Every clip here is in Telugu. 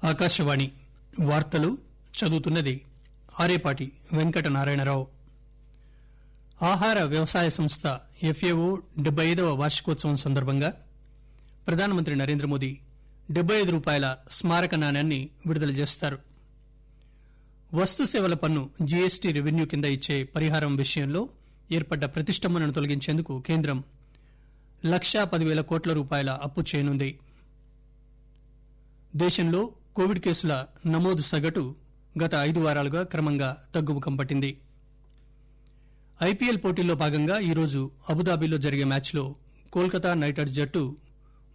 ఆకాశవాణి వార్తలు చదువుతున్నది ఆరేపాటి వెంకటనారాయణరావు. ఆహార వ్యవసాయ సంస్థ ఎఫ్ఏఓ 75వ వార్షికోత్సవం సందర్భంగా ప్రధానమంత్రి నరేంద్రమోదీ ₹75 స్మారక నాణ్యాన్ని విడుదల చేస్తారు. వస్తు సేవల పన్ను జీఎస్టీ రెవెన్యూ కింద ఇచ్చే పరిహారం విషయంలో ఏర్పడ్డ ప్రతిష్టంభనను తొలగించేందుకు కేంద్రం ₹1,10,000 కోట్ల అప్పు చేయనుంది. దేశంలో కోవిడ్ కేసుల నమోదు సగటు గత 5 వారాలుగా క్రమంగా తగ్గుముఖం పట్టింది. ఐపీఎల్ పోటీల్లో భాగంగా ఈరోజు అబుదాబిలో జరిగే మ్యాచ్లో కోల్కతా నైట్ రైడర్స్ జట్టు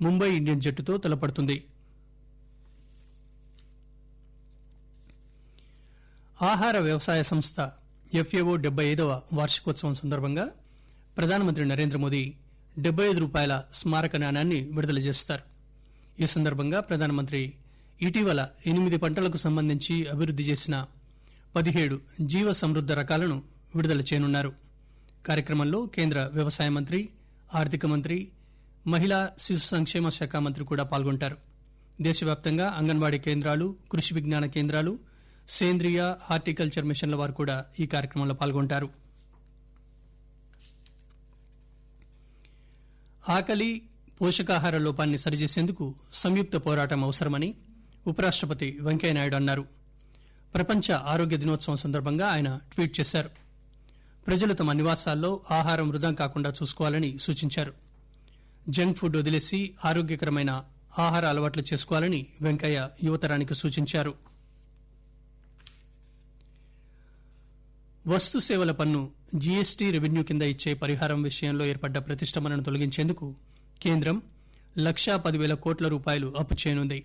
ముంబై ఇండియన్స్ జట్టుతో తలపడుతుంది. ఆహార వ్యవసాయ సంస్థ ఎఫ్ఏఓ 75వ వార్షికోత్సవం సందర్భంగా ప్రధానమంత్రి నరేంద్రమోదీ ₹75 స్మారక నాణ్యాన్ని విడుదల చేస్తారు. ఈ సందర్భంగా ప్రధానమంత్రి ఇటీవల 8 పంటలకు సంబంధించి అభివృద్ది చేసిన 17 జీవ సమృద్ద రకాలను విడుదల చేయనున్నారు. కార్యక్రమంలో కేంద్ర వ్యవసాయ మంత్రి, ఆర్థిక మంత్రి, మహిళా శిశు సంక్షేమ శాఖ మంత్రి కూడా పాల్గొంటారు. దేశవ్యాప్తంగా అంగన్వాడీ కేంద్రాలు, కృషి విజ్ఞాన కేంద్రాలు, సేంద్రియ హార్టికల్చర్ మిషన్ల వారు కూడా ఈ కార్యక్రమంలో పాల్గొంటారు. ఆకలి, పోషకాహార లోపాన్ని సరిచేసేందుకు సంయుక్త పోరాటం అవసరమని ఉపరాష్టపతి వెంకయ్యనాయుడు అన్నారు. ప్రపంచ ఆరోగ్య దినోత్సవం సందర్భంగా ఆయన ట్వీట్ చేశారు. ప్రజలు తమ నివాసాల్లో ఆహారం వృధా కాకుండా చూసుకోవాలని సూచించారు. జంక్ ఫుడ్ వదిలేసి ఆరోగ్యకరమైన ఆహార అలవాట్లు చేసుకోవాలని వెంకయ్య యువతరానికి సూచించారు. వస్తు సేవల పన్ను జీఎస్టీ రెవెన్యూ కింద ఇచ్చే పరిహారం విషయంలో ఏర్పడ్డ ప్రతిష్టంభనను తొలగించేందుకు కేంద్రం ₹1,10,000 కోట్ల అప్పు చేయనుంది.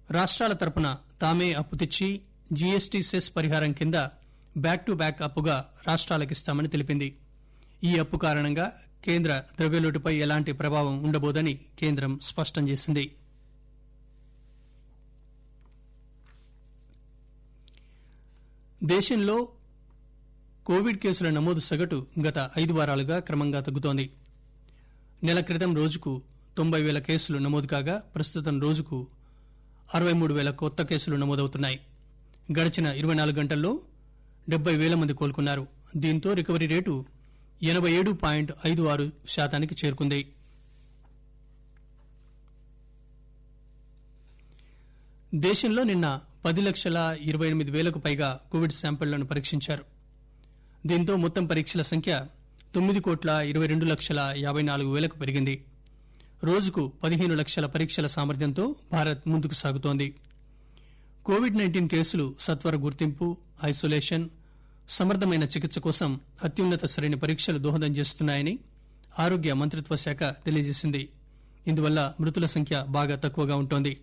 రాష్ట్రాల తరపున తామే అప్పు తెచ్చి జీఎస్టీ సెస్ పరిహారం కింద బ్యాక్ టు బ్యాక్ అప్పుగా రాష్ట్రాలకిస్తామని తెలిపింది. ఈ అప్పు కారణంగా కేంద్ర ద్రవ్యలోటుపై ఎలాంటి ప్రభావం ఉండబోదని కేంద్రం స్పష్టం చేసింది. దేశంలో కోవిడ్ కేసుల నమోదు సగటు గత 5 వారాలుగా క్రమంగా తగ్గుతోంది. నెల క్రితం రోజుకు 90,000 కేసులు నమోదు కాగా ప్రస్తుతం రోజుకు 63,000 కొత్త కేసులు నమోదవుతున్నాయి. గడిచిన 24 గంటల్లో 70,000 మంది కోలుకున్నారు. దీంతో రికవరీ రేటు 87.56% చేరుకుంది. దేశంలో నిన్న 10,28,000కు పైగా కోవిడ్ శాంపిళ్లను పరీక్షించారు. దీంతో మొత్తం పరీక్షల సంఖ్య 9,22,54,000కు పెరిగింది. రోజుకు 15 లక్షల పరీక్షల సామర్థ్యంతో భారత్ ముందుకు సాగుతోంది. కోవిడ్-19 కేసులు సత్వర గుర్తింపు, ఐసోలేషన్, సమర్థమైన చికిత్స కోసం అత్యున్నత శ్రేణి పరీక్షలు దోహదం చేస్తున్నాయని ఆరోగ్య మంత్రిత్వ శాఖ తెలియజేసింది. ఇందువల్ల మృతుల సంఖ్య బాగా తక్కువగా ఉంటోంది.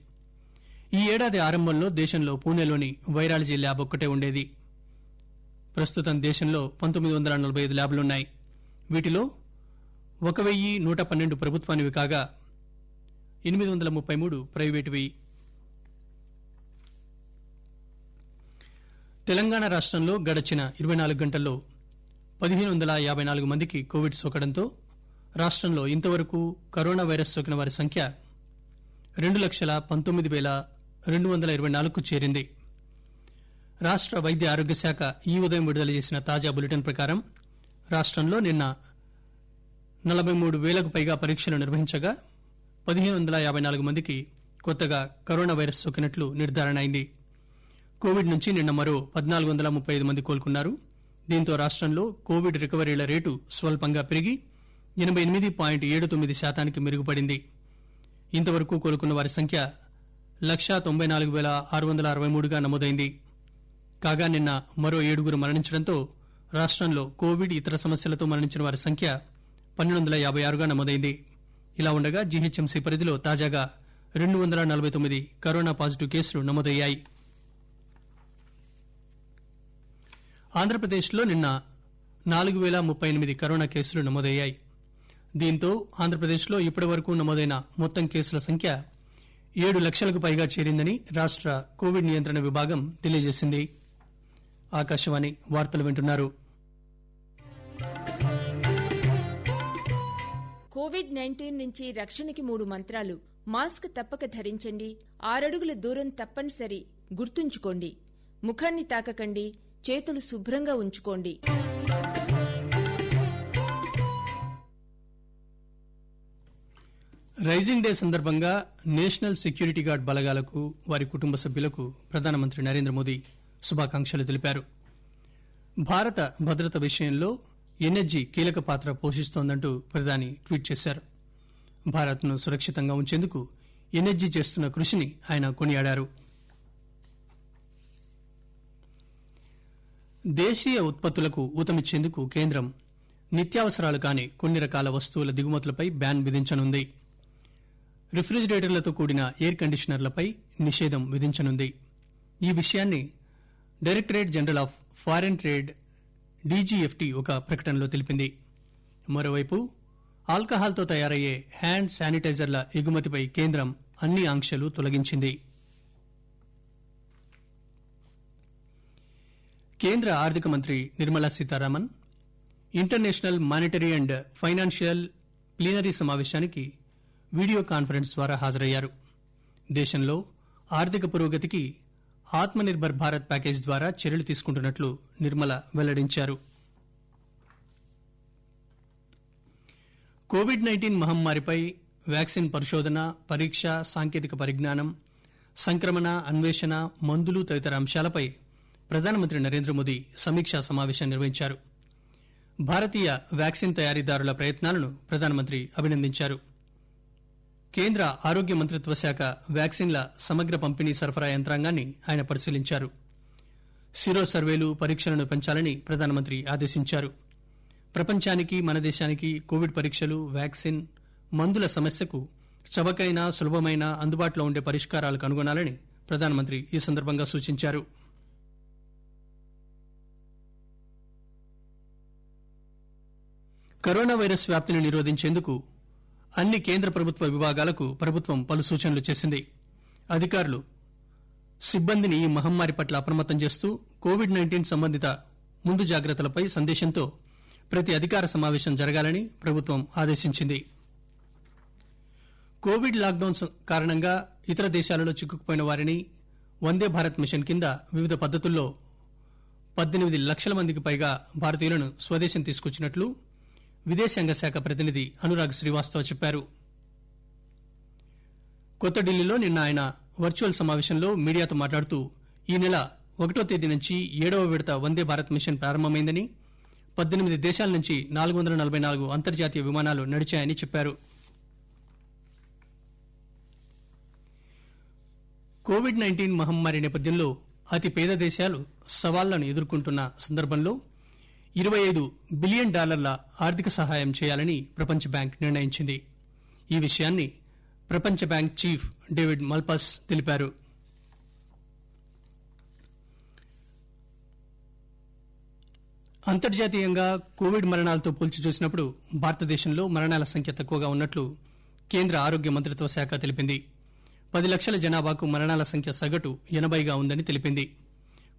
ఈ ఏడాది ఆరంభంలో దేశంలో పూణేలోని వైరాలజీ ల్యాబ్ ఒక్కటే ఉండేది. ప్రస్తుతం దేశంలో 1945 ల్యాబ్లున్నాయి. వీటిలో 1,112 ప్రభుత్వానివి కాగా 833 ప్రైవేటువి. తెలంగాణ రాష్టంలో గడచిన 24 గంటల్లో 1,554 మందికి కోవిడ్ సోకడంతో రాష్టంలో ఇంతవరకు కరోనా వైరస్ సోకిన వారి సంఖ్య 2,19,224కు చేరింది. రాష్ట వైద్య ఆరోగ్య శాఖ ఈ ఉదయం విడుదల చేసిన తాజా బులెటిన్ ప్రకారం రాష్టంలో నిన్న 43,000కు పైగా పరీక్షలు నిర్వహించగా 1,554 మందికి కొత్తగా కరోనా వైరస్ సోకినట్లు నిర్ధారణ అయింది. కోవిడ్ నుంచి నిన్న మరో 1,435 మంది కోలుకున్నారు. దీంతో రాష్టంలో కోవిడ్ రికవరీల రేటు స్వల్పంగా పెరిగి 88.79%కి మెరుగుపడింది. ఇంతవరకు కోలుకున్న వారి సంఖ్య 1,94,663గా నమోదైంది. కాగా నిన్న మరో 7 మరణించడంతో రాష్టంలో కోవిడ్ ఇతర సమస్యలతో మరణించిన వారి సంఖ్య 1,256గా నమోదైంది. ఇలా ఉండగా జీహెచ్ఎంసీ పరిధిలో తాజాగా 249 కరోనా పాజిటివ్ కేసులు నమోదయ్యాయి. ఆంధ్రప్రదేశ్లో నిన్న 4,038 కరోనా కేసులు నమోదయ్యాయి. దీంతో ఆంధ్రప్రదేశ్లో ఇప్పటివరకు నమోదైన మొత్తం కేసుల సంఖ్య 7 లక్షలకు పైగా చేరిందని రాష్ట కోవిడ్ నియంత్రణ విభాగం తెలియజేసింది. ఆకాశవాణి వార్తలు వింటున్నారు. కోవిడ్-19 నుంచి రక్షణకి 3 మంత్రాలు. మాస్క్ తప్పక ధరించండి, 6 అడుగుల దూరం తప్పనిసరి గుర్తుంచుకోండి, ముఖాన్ని తాకకండి, చేతులు శుభ్రంగా ఉంచుకోండి. రైజింగ్ డే సందర్భంగా నేషనల్ సెక్యూరిటీ గార్డ్ బలగాలకు వారి కుటుంబ సభ్యులకు ప్రధానమంత్రి నరేంద్ర మోదీ శుభాకాంక్షలు తెలిపారు. భారత భద్రత విషయంలో ఎన్ఎస్జీ కీలక పాత్ర పోషిస్తోందంటూ ప్రధాని ట్వీట్ చేశారు. భారత్ను సురక్షితంగా ఉంచేందుకు ఎన్ఎస్జీ చేస్తున్న కృషిని ఆయన కొనియాడారు. దేశీయ ఉత్పత్తులకు ఊతమిచ్చేందుకు కేంద్రం నిత్యావసరాలు కాని కొన్ని రకాల వస్తువుల దిగుమతులపై బ్యాన్ విధించనుంది. రిఫ్రిజిరేటర్లతో కూడిన ఎయిర్ కండిషనర్లపై నిషేధం విధించనుంది. ఈ విషయాన్ని directorate general of foreign trade DGFT ఒక ప్రకటనలో తెలిపింది. మరోవైపు ఆల్కహాల్తో తయారయ్యే హ్యాండ్ శానిటైజర్ల ఎగుమతిపై కేంద్రం అన్ని ఆంక్షలు తొలగించింది. కేంద్ర ఆర్థిక మంత్రి Nirmala Sitharaman international monetary and financial plenary సమావేశానికి వీడియో కాన్ఫరెన్స్ ద్వారా హాజరయ్యారు. దేశంలో ఆర్థిక పురోగతికి ఆత్మ నిర్భర్ భారత్ ప్యాకేజ్ ద్వారా చర్యలు తీసుకుంటున్నట్లు నిర్మల వెల్లడించారు. కోవిడ్-19 మహమ్మారిపై వ్యాక్సిన్ పరిశోధన, పరీక్ష, సాంకేతిక పరిజ్ఞానం, సంక్రమణ, అన్వేషణ, మందులు తదితర అంశాలపై ప్రధానమంత్రి నరేంద్ర మోదీ సమీక్షా సమావేశం నిర్వహించారు. భారతీయ వ్యాక్సిన్ తయారీదారుల ప్రయత్నాలను ప్రధానమంత్రి అభినందించారు. కేంద్ర ఆరోగ్య మంత్రిత్వ శాఖ వ్యాక్సిన్ల సమగ్ర పంపిణీ సరఫరా యంత్రాంగాన్ని ఆయన పరిశీలించారు. సిరో సర్వేలు, పరీక్షలను పెంచాలని ప్రధానమంత్రి ఆదేశించారు. ప్రపంచానికి, మన దేశానికి కోవిడ్ పరీక్షలు, వ్యాక్సిన్, మందుల సమస్యకు చవకైన, సులభమైన, అందుబాటులో ఉండే పరిష్కారాలు కనుగొనాలని ప్రధానమంత్రి ఈ సందర్భంగా సూచించారు. కరోనా వైరస్ వ్యాప్తిని నిరోధించేందుకు అన్ని కేంద్ర ప్రభుత్వ విభాగాలకు ప్రభుత్వం పలు సూచనలు చేసింది. అధికారులు సిబ్బందిని ఈ మహమ్మారి పట్ల అప్రమత్తం చేస్తూ కోవిడ్-19 సంబంధిత ముందు జాగ్రత్తలపై సందేశంతో ప్రతి అధికార సమావేశం జరగాలని ప్రభుత్వం ఆదేశించింది. కోవిడ్ లాక్డౌన్ కారణంగా ఇతర దేశాలలో చిక్కుకుపోయిన వారిని వందే భారత్ మిషన్ కింద వివిధ పద్దతుల్లో 18 లక్షల మందికి పైగా భారతీయులను స్వదేశం తీసుకొచ్చినట్లు విదేశాంగ శాఖ ప్రతినిధి అనురాగ్ శ్రీవాస్తవ్ చెప్పారు. కొత్త ఢిల్లీలో నిన్న ఆయన వర్చువల్ సమావేశంలో మీడియాతో మాట్లాడుతూ ఈ నెల 1వ తేదీ నుంచి 7వ విడత వందే భారత్ మిషన్ ప్రారంభమైందని, 18 దేశాల నుంచి 444 అంతర్జాతీయ విమానాలు నడిచాయని చెప్పారు. కోవిడ్-19 మహమ్మారి నేపథ్యంలో అతి పేద దేశాలు సవాళ్లను ఎదుర్కొంటున్న సందర్భంలో $25 బిలియన్ ఆర్థిక సహాయం చేయాలని ప్రపంచ బ్యాంక్ నిర్ణయించింది. ఈ విషయాన్ని ప్రపంచ బ్యాంక్ చీఫ్ డేవిడ్ మల్పాస్ తెలిపారు. అంతర్జాతీయంగా కోవిడ్ మరణాలతో పోల్చి చూసినప్పుడు భారతదేశంలో మరణాల సంఖ్య తక్కువగా ఉన్నట్లు కేంద్ర ఆరోగ్య మంత్రిత్వ శాఖ తెలిపింది. 10 లక్షల జనాభాకు మరణాల సంఖ్య సగటు 80గా ఉందని తెలిపింది.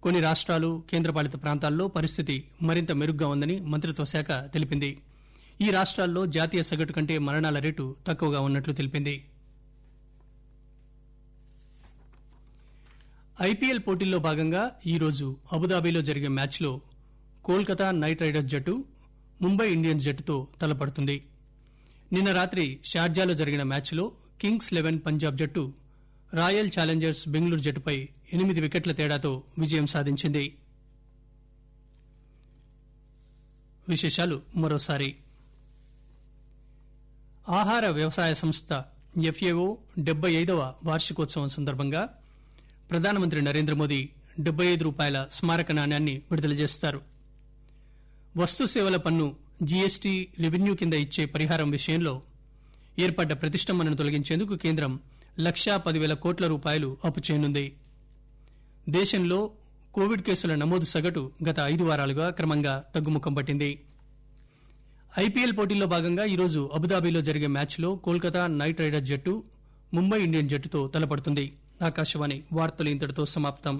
కొన్ని రాష్ట్రాలు, కేంద్రపాలిత ప్రాంతాల్లో పరిస్థితి మరింత మెరుగ్గా ఉందని మంత్రిత్వ శాఖ తెలిపింది. ఈ రాష్ట్రాల్లో జాతీయ సగటు కంటే మరణాల రేటు తక్కువగా ఉన్నట్లు తెలిపింది. ఐపీఎల్ పోటీల్లో భాగంగా ఈరోజు అబుదాబిలో జరిగే మ్యాచ్లో కోల్కతా నైట్ రైడర్స్ జట్టు ముంబై ఇండియన్స్ జట్టుతో తలపడుతుంది. నిన్న రాత్రి షార్జాలో జరిగిన మ్యాచ్లో కింగ్స్ 11 పంజాబ్ జట్టు రాయల్ ఛాలెంజర్స్ బెంగళూరు జట్టుపై 8 వికెట్ల తేడాతో విజయం సాధించింది. విశేషాలు మరోసారి. ఆహార వ్యవసాయ సంస్థ ఎఫ్ఏఓ 75వ వార్షికోత్సవం సందర్భంగా ప్రధానమంత్రి నరేంద్ర మోదీ ₹75 స్మారక నాణ్యాన్ని విడుదల చేస్తారు. వస్తు సేవల పన్ను జీఎస్టీ రెవెన్యూ కింద ఇచ్చే పరిహారం విషయంలో ఏర్పడ్డ ప్రతిష్టంభనను తొలగించేందుకు కేంద్రం ₹1,10,000 కోట్ల అప్పు చేయనుంది. దేశంలో కోవిడ్ కేసుల నమోదు సగటు గత 5 వారాలుగా క్రమంగా తగ్గుముఖం పట్టింది. ఐపీఎల్ పోటీల్లో భాగంగా ఈరోజు అబుదాబిలో జరిగే మ్యాచ్లో కోల్కతా నైట్ రైడర్స్ జట్టు ముంబై ఇండియన్స్ జట్టుతో తలపడుతుంది. ఆకాశవాణి వార్తలు ఇంతటితో సమాప్తం.